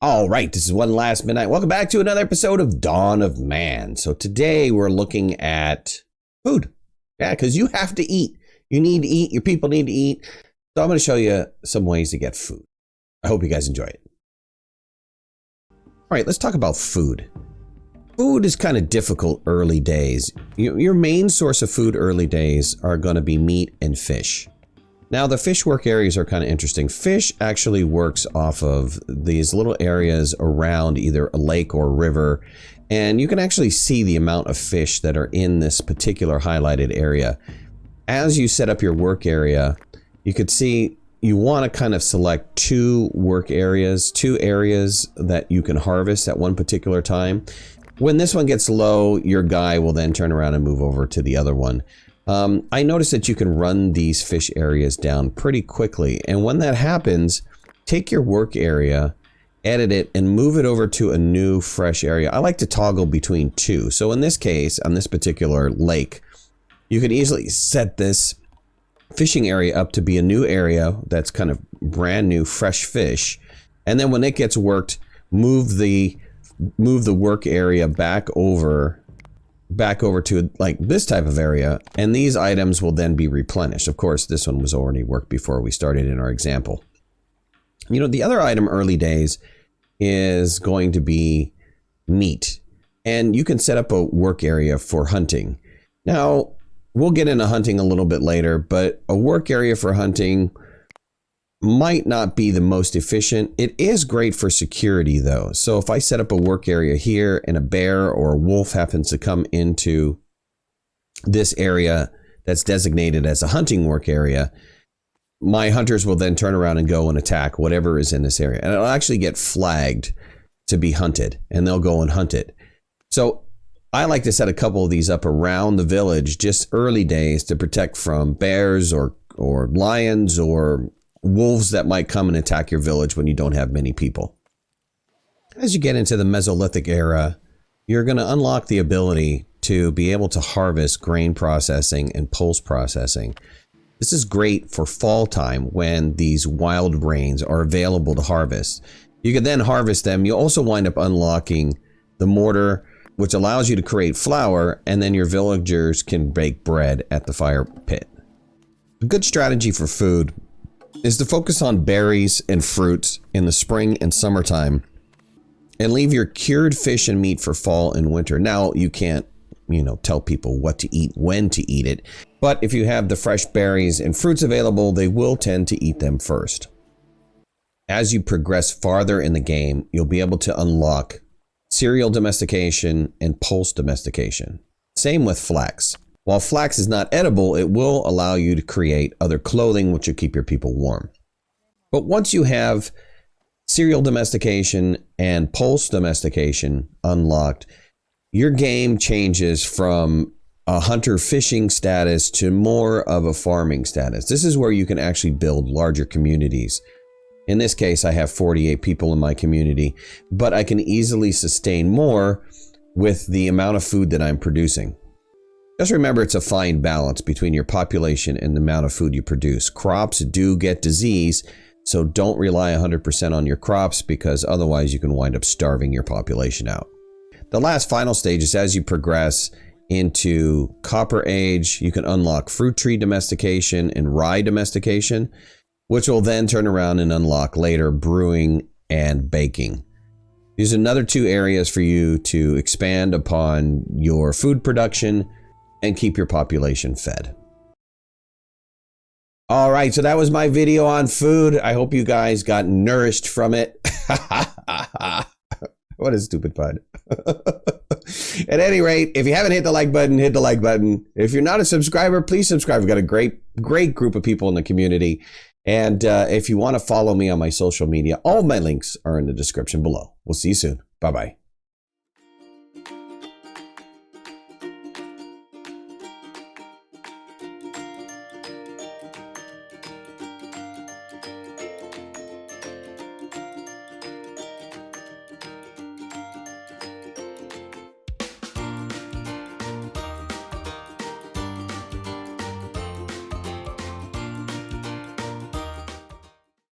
All right, this is One Last Midnight. Welcome back to another episode of Dawn of Man. So today we're looking at food. Yeah, because you have to eat. You need to eat. Your people need to eat. So I'm going to show you some ways to get food. I hope you guys enjoy it. All right, let's talk about food. Food is kind of difficult early days. Your main source of food early days are going to be meat and fish. Now, the fish work areas are kind of interesting. Fish actually works off of these little areas around either a lake or a river, and you can actually see the amount of fish that are in this particular highlighted area. As you set up your work area, you could see you want to kind of select two areas that you can harvest at one particular time. When this one gets low, your guy will then turn around and move over to the other one. I noticed that you can run these fish areas down pretty quickly, and when that happens, take your work area, edit it, and move it over to a new fresh area. I like to toggle between two. So in this case, on this particular lake, you could easily set this fishing area up to be a new area that's kind of brand new fresh fish, and then when it gets worked, move the work area back over to like this type of area, and these items will then be replenished. Of course, this one was already worked before we started in our example. You know, the other item early days is going to be meat, and you can set up a work area for hunting. Now, we'll get into hunting a little bit later, but a work area for hunting might not be the most efficient. It is great for security though. So if I set up a work area here and a bear or a wolf happens to come into this area that's designated as a hunting work area, my hunters will then turn around and go and attack whatever is in this area. And it'll actually get flagged to be hunted, and they'll go and hunt it. So I like to set a couple of these up around the village just early days to protect from bears or lions or wolves that might come and attack your village when you don't have many people. As you get into the Mesolithic era, you're going to unlock the ability to be able to harvest grain processing and pulse processing. This is great for fall time when these wild grains are available to harvest. You can then harvest them. You also wind up unlocking the mortar, which allows you to create flour, and then your villagers can bake bread at the fire pit. A good strategy for food is to focus on berries and fruits in the spring and summertime, and leave your cured fish and meat for fall and winter. Now, you can't, tell people what to eat, when to eat it, but if you have the fresh berries and fruits available, they will tend to eat them first. As you progress farther in the game, you'll be able to unlock cereal domestication and pulse domestication. Same with flax. While flax is not edible, it will allow you to create other clothing which will keep your people warm. But once you have cereal domestication and pulse domestication unlocked, your game changes from a hunter fishing status to more of a farming status. This is where you can actually build larger communities. In this case, I have 48 people in my community, but I can easily sustain more with the amount of food that I'm producing. Just remember, it's a fine balance between your population and the amount of food you produce. Crops do get disease, so don't rely 100% on your crops, because otherwise you can wind up starving your population out. The last final stage is as you progress into Copper Age, you can unlock fruit tree domestication and rye domestication, which will then turn around and unlock later brewing and baking. These are another two areas for you to expand upon your food production and keep your population fed. All right, so that was my video on food. I hope you guys got nourished from it. What a stupid pun. At any rate, if you haven't hit the like button, hit the like button. If you're not a subscriber, please subscribe. We've got a great group of people in the community. And if you want to follow me on my social media, all my links are in the description below. We'll see you soon. Bye-bye.